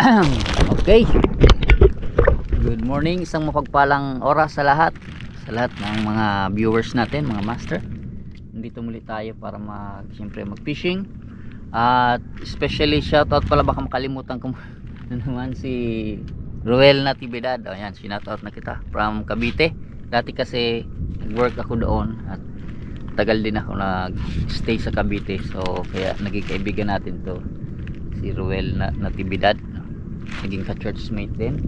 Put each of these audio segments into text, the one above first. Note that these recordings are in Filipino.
Okay, good morning, isang mapagpalang oras sa lahat ng mga viewers natin, mga master. Nandito muli tayo para siyempre mag fishing. At especially shoutout pala, baka makalimutan ko na naman si Ruel Natividad. O yan, sinoutout na kita from Cavite. Dati kasi nag-work ako doon at tagal din ako nag-stay sa Cavite, so kaya naging kaibigan natin to, si Ruel Natividad, naging ka-churchmate din.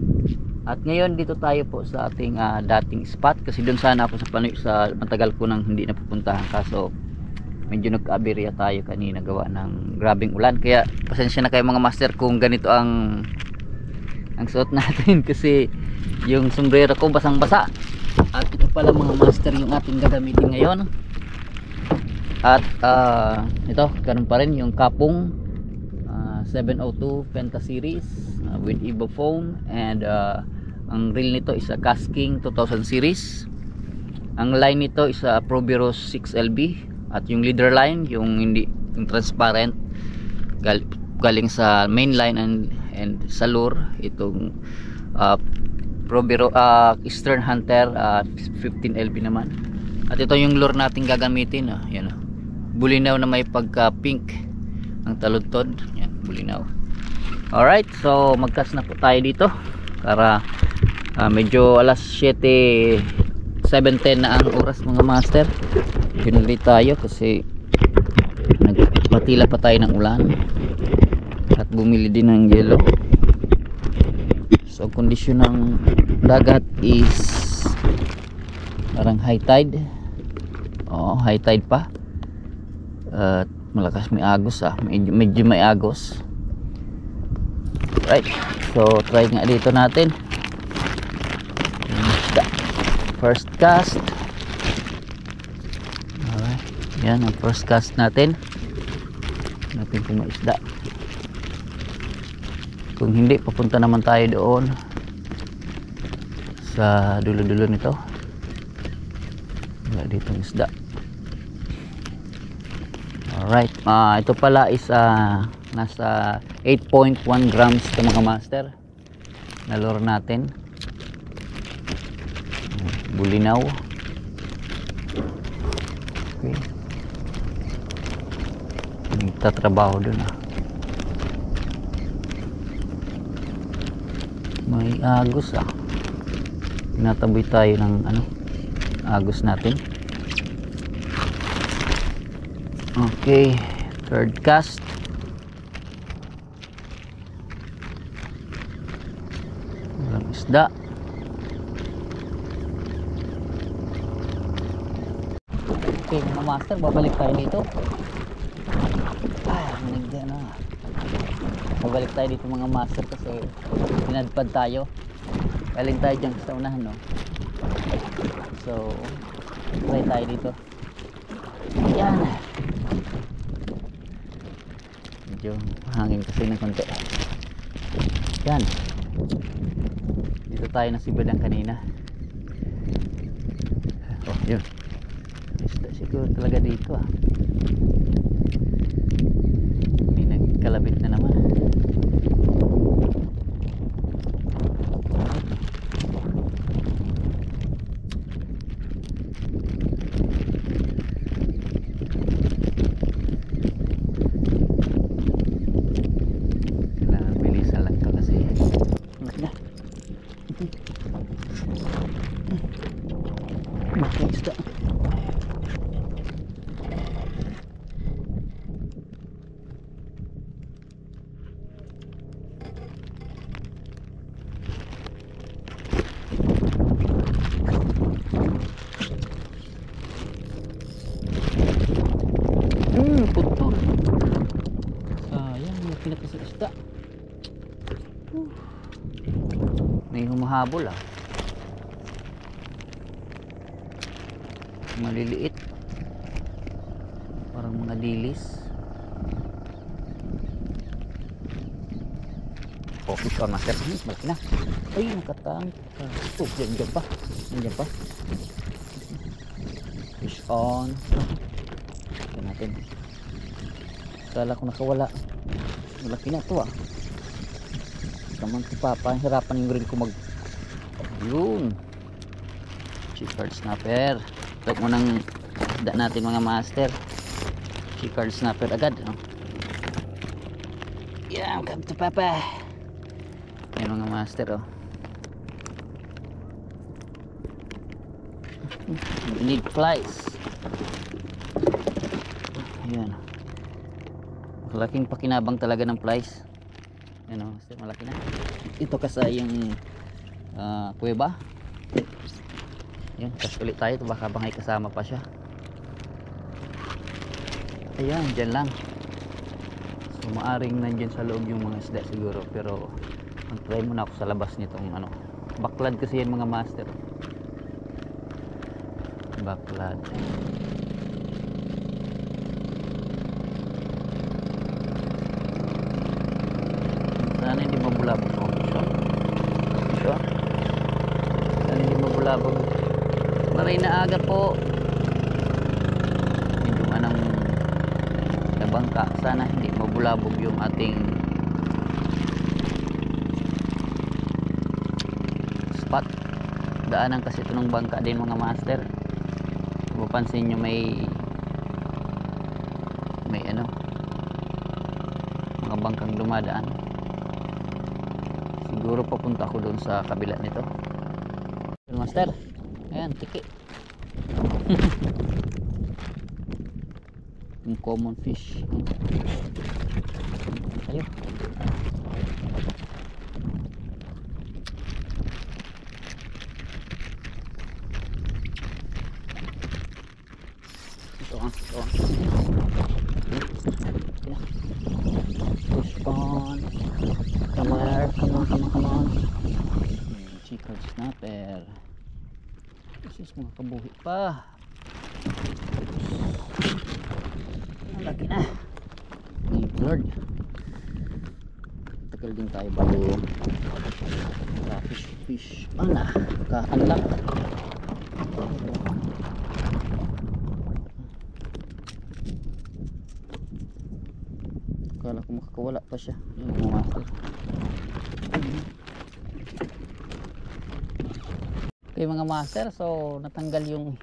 At ngayon dito tayo po sa ating dating spot, kasi doon sana ako sa matagal ko nang hindi napupuntahan, kaso medyo nagka-aberya tayo kanina gawa ng grabing ulan. Kaya pasensya na kayo mga master kung ganito ang suot natin kasi yung sombrero ko basang basa. At ito pala mga master yung ating gagamitin ngayon. At ito, ganun pa rin yung kapong 702 Penta series with Evo foam, and ang reel nito is a Casking 2000 series. Ang line nito is a Probiros 6LB, at yung leader line, yung transparent, galing sa main line and sa lure, itong Probiro Eastern Hunter 15LB naman. At ito yung lure natin gagamitin, yan, bulinaw na may pagka pink ang taludtod, yan, bulinaw. Alright, so magcast na po tayo dito para medyo alas 7:10 na ang oras mga master. Pinuli tayo kasi nagpatila pa tayo ng ulan at bumili din ng yelo. So kondisyon ng dagat is parang high tide. High tide pa. At malakas, may agos, medyo may agos. Right, so try nga dito natin. First cast. Alright, yan ang first cast natin. Natin kung may isda. Kung hindi, papunta naman tayo doon sa dulo-dulo nito. Wala ditong isda. Alright, ito pala is nasa 8.1 grams ito mga master na lure natin. Bulinaw. Okay, nagtatrabaho dun, may agos, tinataboy tayo ng agos natin. Okay, third cast. Walang isda. Okay mga master, babalik tayo dito. Babalik tayo dito mga master kasi pinadpad tayo. Galing tayo dyan sa unahan, no? So try tayo dito. Yan, medyo hangin kasi ng konti. Yan, dito tayo nasibadan kanina. Yun, isda siguro talaga dito, may nagkalabit na naman. Putol. Sayang, may pinakasal isda. May humahabol, maliliit, parang mga dilis. Fish on master, malaki na. Ay, nakatang. Diyan pa, diyan pa. Fish on. Ito natin. Kala ko nakawala. Malaki na ito, naman si Papa. Hirapan yung grill ko mag... Yun. Chicard snapper. Ito mo ng isda natin mga master. Chicard snapper agad. Oh. Yeah, come to Papa. Yan mga master. Oh. We need flies. Ayan. Malaking pakinabang talaga ng flies. Ayan o, malaki na. Ito kasi yung kuweba. Ayan, kasi ulit tayo. Baka bangay kasama pa siya. Ayan, dyan lang. So maaring nandyan sa loob yung mga isda siguro. Pero mag-try muna ako sa labas nitong ano. Baklad kasi yan mga master. Baklad. Sana hindi mabulabog sa official. Sana hindi mabulabog. Maray na agad po. Medyo anong nabangka. Sana hindi mabulabog yung ating spot. Daanan kasi ito ng bangka din mga master. Mapansin nyo may ano mga bangkang dumadaan. Siguro papunta ako doon sa kabila nito. Master, ayan, tiki. Yung common fish. Ayo. Ito. Push on. Come on. Chicard snapper. Sis, mga kabuhi pa. Ang laki na. Thank you Lord. Tagal din tayo bago fish. Ana, ka-unlock. Kala ko makakawala pa siya. Yung mga master. Okay mga master, so natanggal yung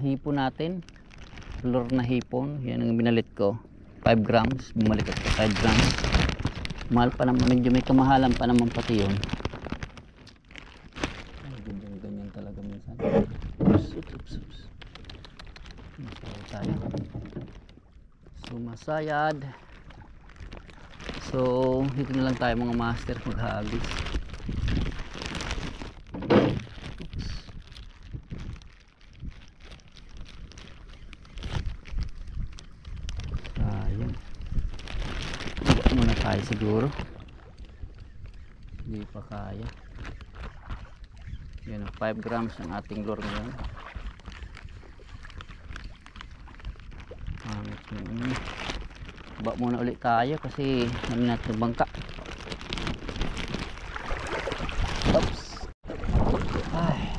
hipon natin. Lure na hipon. Yan ang binalit ko. 5 grams. Bumalik ako sa 5 grams. Mahal pa naman. Medyo may kamahalan pa naman pati yun. Ganyan talaga minsan. Oops. Masayad tayo. Sumasayad. So dito na lang tayo mga master maghagis. Sayang. Iba muna tayo siguro. Hindi pa kaya. Yan, 5 grams ang ating lure ngayon. Bak muna ulit tayo kasi namin natin bangka. Oops. Ay,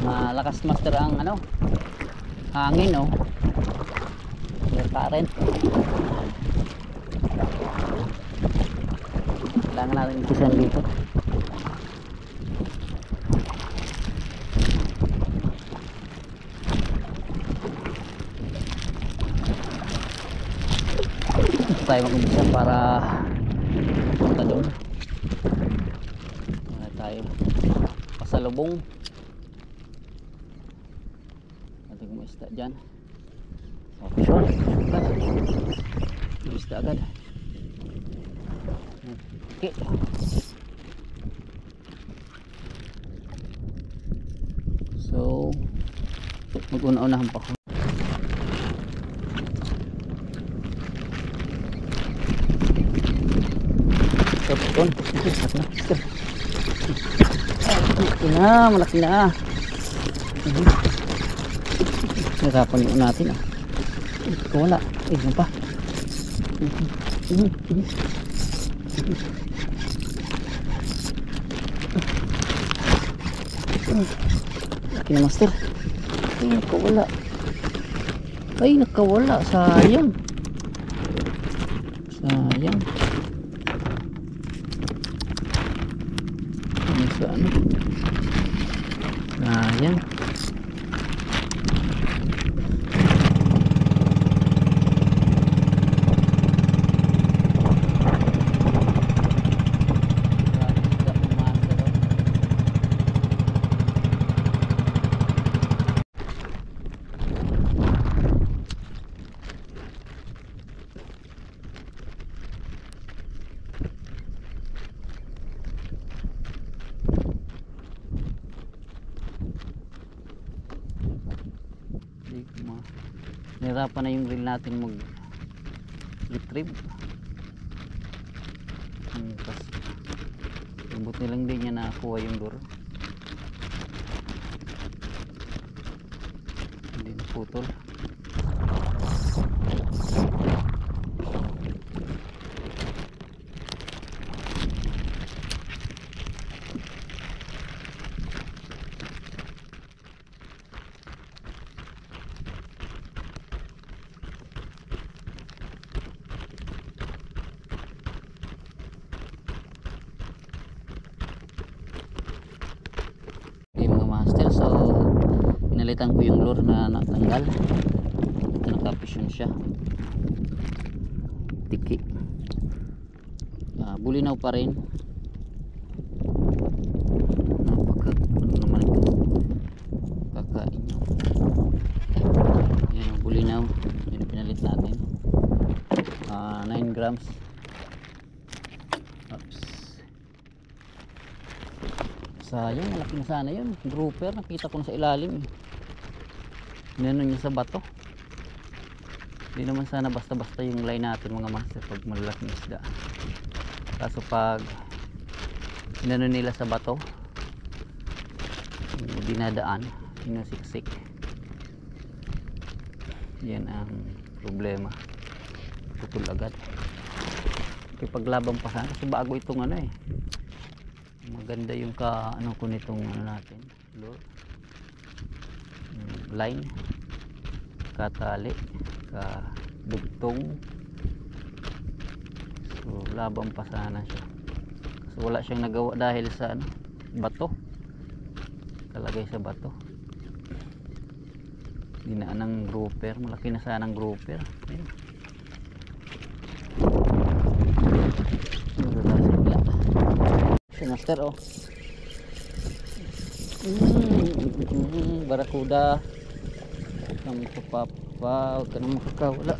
malakas master ang ano, hangin oh. Air current. Kailangan natin ikisan dito. Tayo mag-umpisa para punta doon. Tayo pasalubong. Ating mo isda dyan. Okay, sure. Isda agad. Okay. So mag-una-unahan pa ako. Malaki na. Hirapan yun natin wala. Yan pa. Laki na master. Nakawala. Sayang. sa ano. Ayan. Nahirapan na yung reel natin mag retrieve. Tapos buti lang din niya nakakuha yung lure. Hindi naputol. So pinalitan ko yung lure na natanggal. Ito nakapisyon siya, tiki. Bulinaw pa rin. Napaka ano naman ito, kakain nyo. Yan ang bulinaw, yun pinalit natin. 9 grams. Oops. Sayang, malaki na sana yun. Grouper, nakita ko na sa ilalim eh. Inanon niya sa bato. Hindi naman sana basta-basta yung line natin mga master pag malalaking isda. Kaso pag inanon nila sa bato, dinadaan, sinusiksik, yan ang problema. Putol agad. Paglaban pa sana kasi bago itong ano eh. Maganda yung ano ko nitong ano natin, lure, line, katali, kadugtong. So laban pa sana siya. So wala siyang nagawa dahil sa ano, bato. Kalagay sa bato. Dinaan ng grouper, malaki na sana ng grouper. Ayun. Master oh. Barakuda. Kamu papa, huwag ka na makakawala.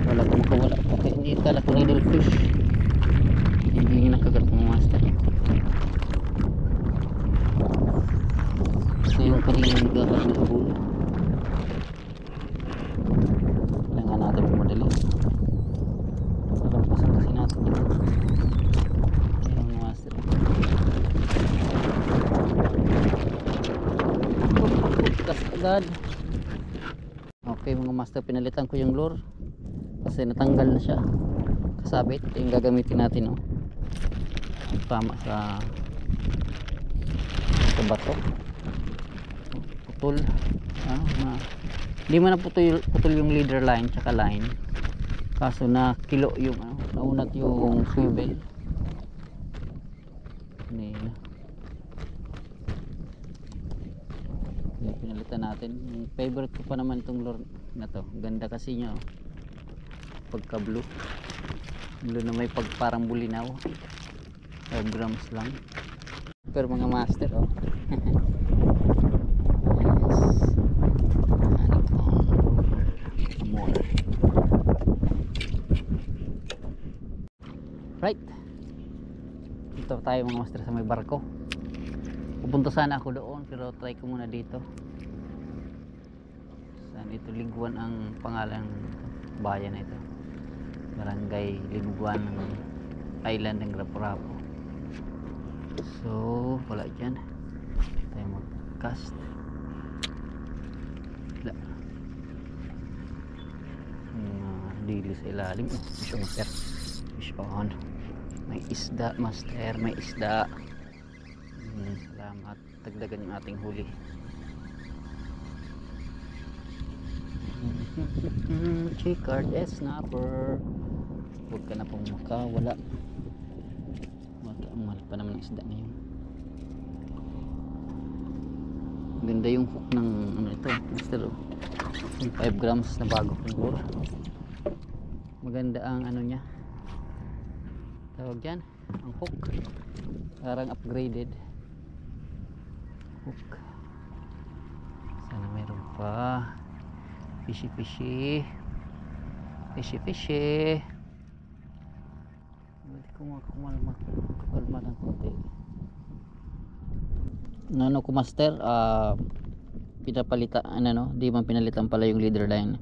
Wala ko makawala. Okay, hindi kala ko needlefish. Hindi nakagat ng master. So yung kanina nagagat ng huli. Kailangan natin pumadali. Agad. Okay mga master, pinalitan ko yung lure kasi natanggal na siya, kasabit. Ito yung gagamitin natin oh. Tama sa bato. Putol hindi man na putol yung leader line tsaka line, kaso na kilo yung naunat yung swivel. Pinalitan natin. Favorite ko pa naman itong lure na to. Ganda kasi niya oh. Pagka blue na may parang bulinaw. 5 grams lang. Pero mga master oh. More. Right. Dito tayo mga master sa may barko. Pupunta sana ako doon pero try ko muna dito. Ito Liguan ang pangalan ng bayan na ito. Barangay Liguan ng Island ng Rapu-Rapu. So wala dyan tayo mag-cast. Wala. Dili sa ilalim. Fish on master. Fish on. May isda master. May isda. Salamat. Dagdagan yung ating huli. Chicard snapper. huwag ka na pong makawala. Mahal pa naman ang isda ngayon. Ganda yung hook ng ano ito, master. 5 grams na bago siguro. Maganda ang ano niya, tawag yan, ang hook. Parang upgraded hook. Sana meron pa. Fishy fishy hindi ko makakalma ng konti. Ano ko master, pinapalitan, ano, di man pinalitan pala yung leader line.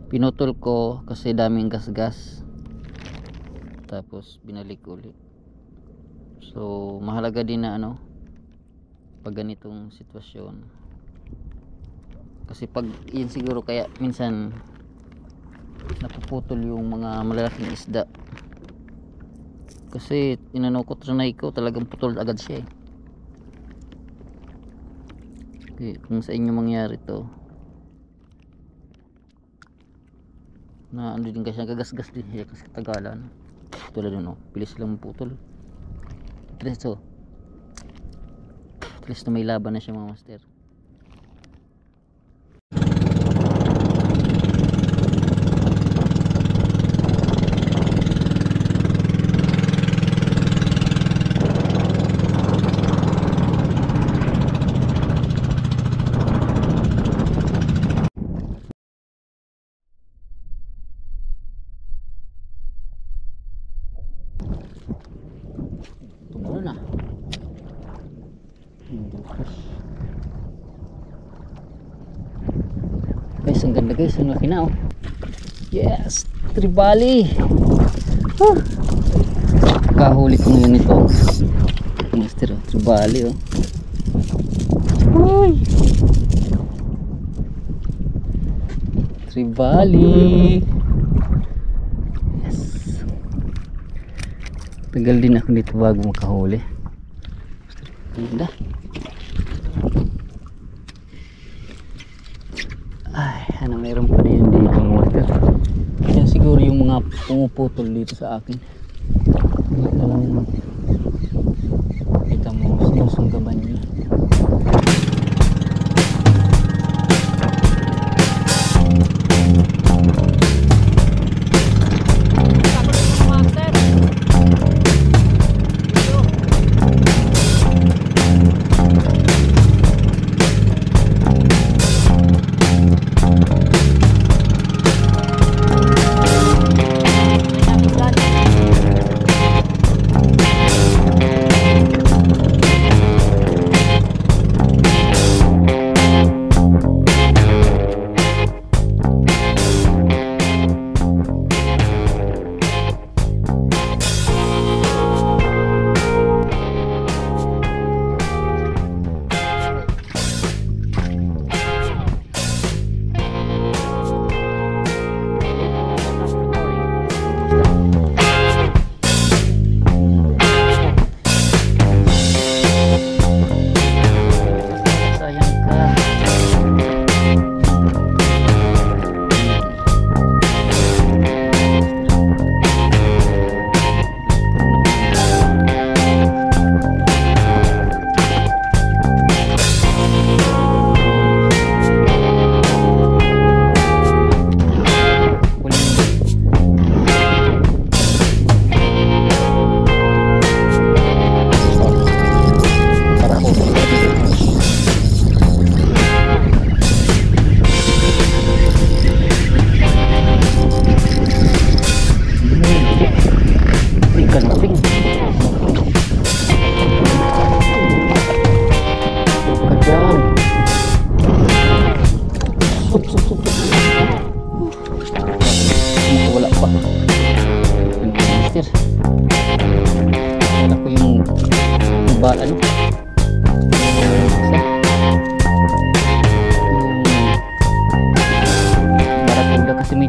Pinutol ko kasi daming gas tapos binalik ulit. So mahalaga din na ano, pag ganitong sitwasyon, kasi pag yun siguro kaya minsan napuputol yung mga malalaking isda, kasi inano ko, trinay ko, talagang putol agad siya eh. Okay, kung sa inyo mangyari to na ano din kasi gagasgas din siya kasi katagalan, tulad nun, bilis lang putol. At least na may laban na siya mga master. Guys, ang ganda guys, ang laki na oh. Yes, tribali. Kahuli ko ngayon ito master, oh, tribali oh. Uy, tribali. Yes, tagal din ako dito bago makahuli. Ganda. Ay, ano, mayroon pa rin dito ng water. Yan siguro yung mga pumuputol dito sa akin. Kita mo, sinusunggaban niya.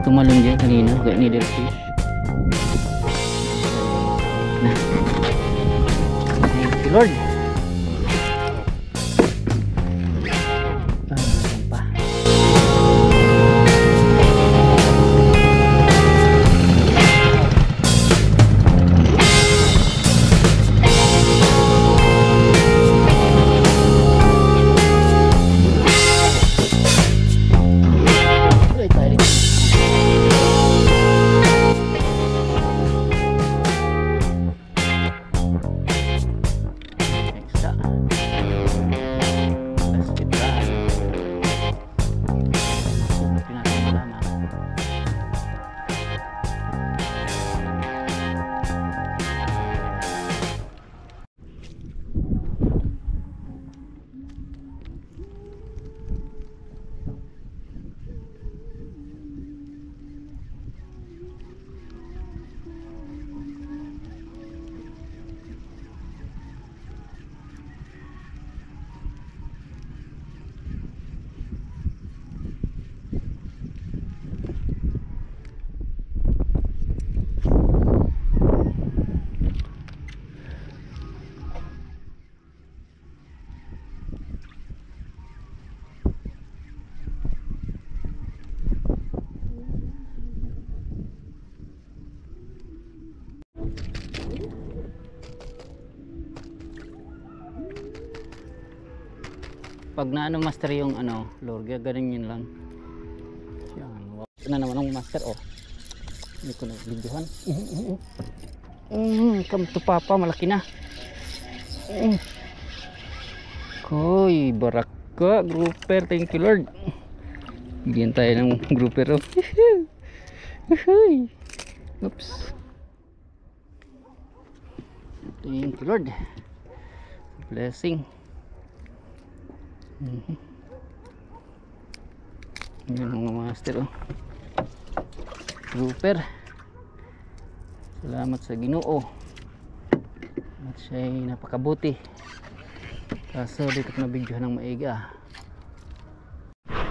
tumalon dyan kanina, kaya needlefish. Thank you Lord. Pa. Pag na ano master yung ano, lure, ganun yun lang. Yan, ito na naman ang master, oh. Hindi ko na videohan. Come to papa, malaki na. Koy, baraka, grouper, thank you Lord. Bigyan tayo ng grouper, oh. Oops. Thank you Lord. Blessing. Yun mga master, oh. Grouper. Salamat sa Ginoo at siya'y napakabuti. Kaso dito ko na video ng maiga.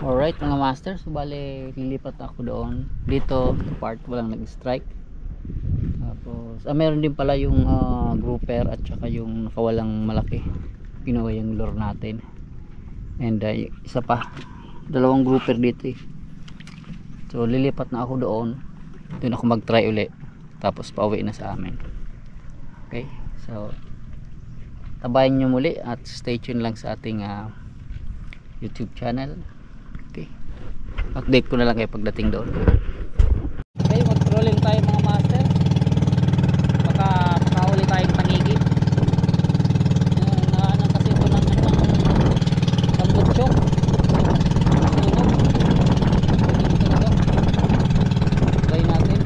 Alright mga master, so bale lilipat ako doon. Dito part walang nag-strike. Tapos meron din pala yung grouper at saka yung nakawalang malaki. Ginawa yung lure natin. And isa pa, dalawang grouper dito, eh. So lilipat na ako doon. Doon ako mag-try uli. Tapos pauwi na sa amin. Okay, so tabayan nyo muli at stay tuned lang sa ating YouTube channel. Okay, update ko na lang kayo pagdating doon. Okay, mag-trolling tayo mga master. Baka makahuli tayong panigi. Ano kasi ito ng tambutsok. Try natin.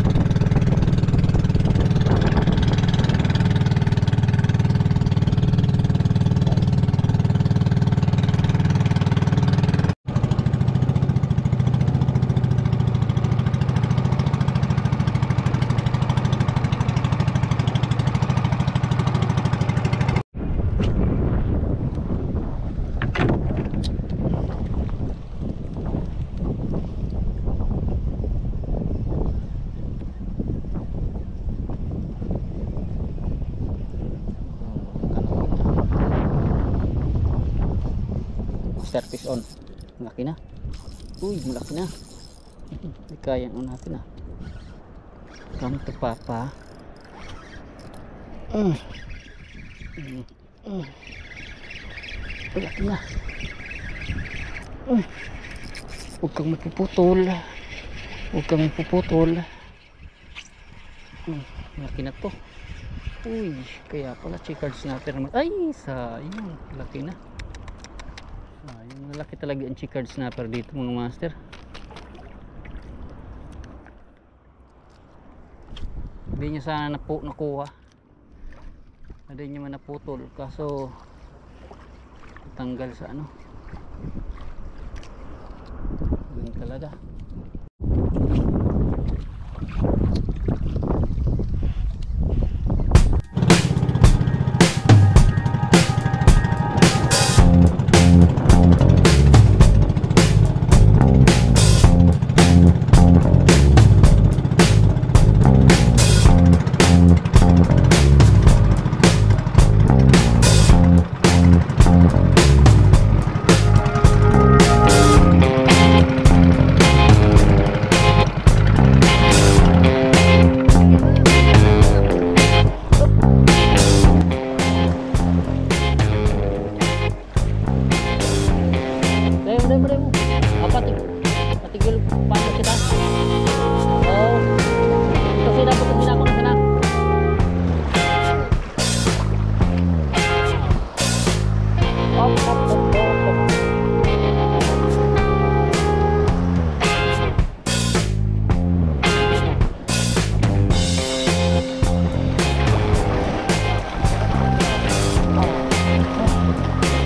Surface on. Malaki na. Uy, malaki na. Hindi kaya natin, ah. Come to papa. Malaki na. Huwag kang mapuputol. Huwag kang mapuputol. Malaki na to. Uy, kaya pala checkered snapper naman. Ay, sayang. Malaki na. Yung malaki talaga ang checkered snapper dito mga master. Hindi niya sana nakuha. Hindi niya man naputol. Kaso tanggal sa ano. Ganun talaga. Patigil paano kita? Oh, kasi dapat tumina ko na sana.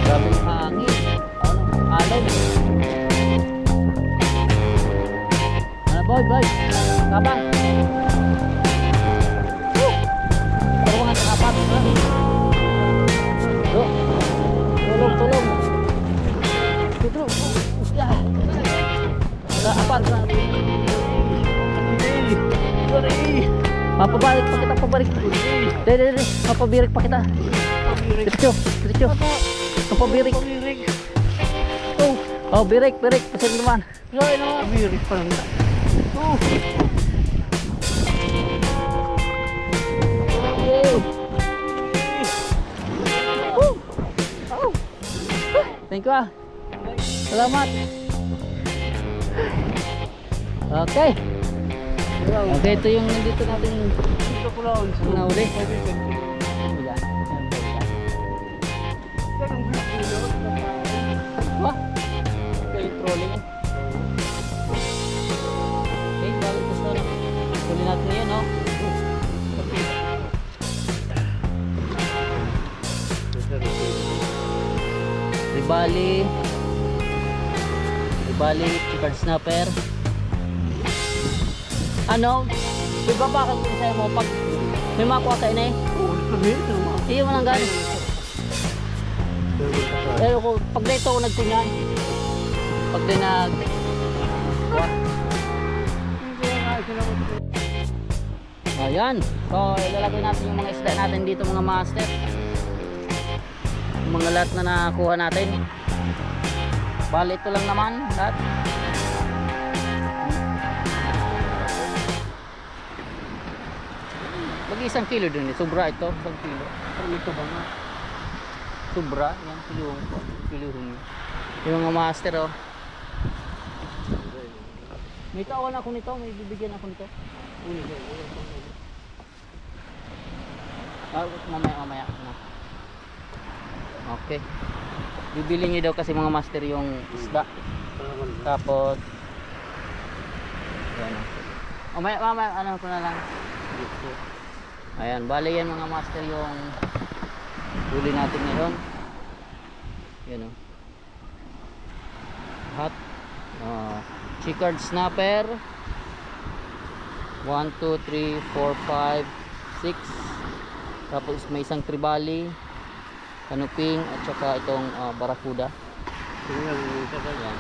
Grabe yung hangin. Alaw. Boy, kabang. Terwangan kapan? Tolong. Tuh. Ya. Ada apa? Sorry. Mapabalik pa kita, pabalik. Dede. Mapabirik pa kita. Diretso. Mapabirik. Oh, birik. Pasal naman. Birik pa lang. Thank you, ah. Salamat. Okay. Okay, ito yung nandito natin nahuli. Yan. Wah. Ito yung trolling. Okay, balik ko sana. Huli natin yan, no? Ribali, chicard snapper. Ano? Ibabakal ko sa'yo mo pag may makuha ka na eh. Iyo mo lang gano'n. Pero ko, pag dito ako nagkunyan. Pag din nag... Ayan. So, ilalagay natin yung mga isda natin dito mga master. Yung mga lahat na nakuha natin. Bali ito lang naman lahat. Mag-isang kilo dun eh. Sobra ito. Isang kilo. Pero ito ba nga? Sobra. Yan. Kiluhong. Yung mga master oh. May tawan ako nito. May bibigyan ako nito. Mamaya na. Okay. Bibili niyo daw kasi mga master yung isda. Tapos yan. Mamaya ano ko na lang. Ayan, bali yan mga master yung huli natin ngayon. Yan o. Hot chicard snapper 1, 2, 3, 4, 5, 6. Tapos may isang tribali, kanuping at saka itong barakuda. Yan.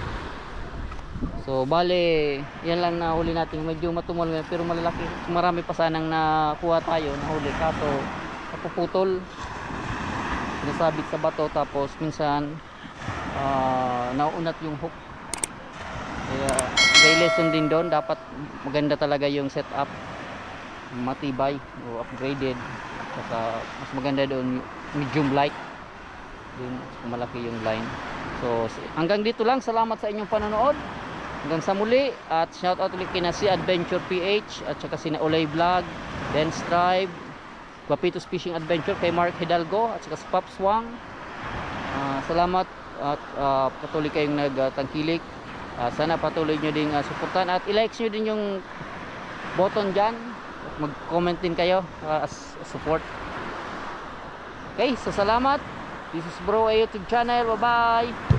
So bale yan lang na huli natin. Medyo matumal pero malalaki. Marami pa sanang nakuha tayo na huli kaso napuputol, nasabit sa bato. Tapos minsan naunat yung hook. Kaya may lesson din doon. Dapat maganda talaga yung setup, matibay o upgraded. Saka mas maganda doon medium light din, malaki yung line. So hanggang dito lang. Salamat sa inyong panonood. Hanggang sa muli at shout out ulit kina si Adventure PH at saka si Olay Vlog, Dance Tribe, Guapitos Fishing Adventure, kay Mark Hidalgo at saka si Pops Wang. Salamat at patuloy kayong nagtangkilik. Sana patuloy nyo din suportan at i-like nyo din yung button dyan. Mag-comment din kayo as support. Okay, so salamat. This is Bro A YouTube channel. Bye bye.